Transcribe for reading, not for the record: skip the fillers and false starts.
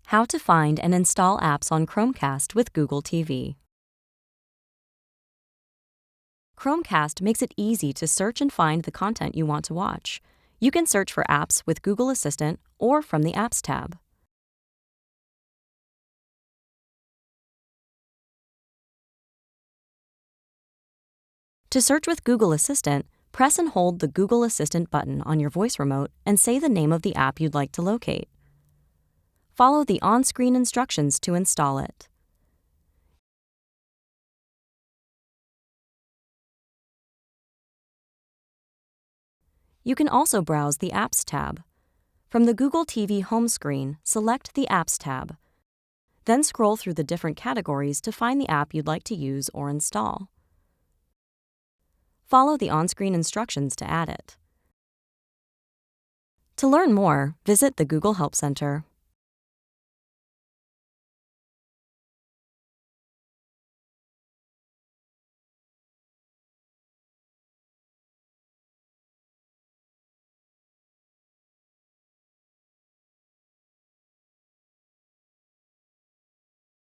How to find and install apps on Chromecast with Google TV. Chromecast makes it easy to search and find the content you want to watch. You can search for apps with Google Assistant or from the Apps tab. To search with Google Assistant, press and hold the Google Assistant button on your voice remote and say the name of the app you'd like to locate. Follow the on-screen instructions to install it. You can also browse the Apps tab. From the Google TV home screen, select the Apps tab. Then scroll through the different categories to find the app you'd like to use or install. Follow the on-screen instructions to add it. To learn more, visit the Google Help Center.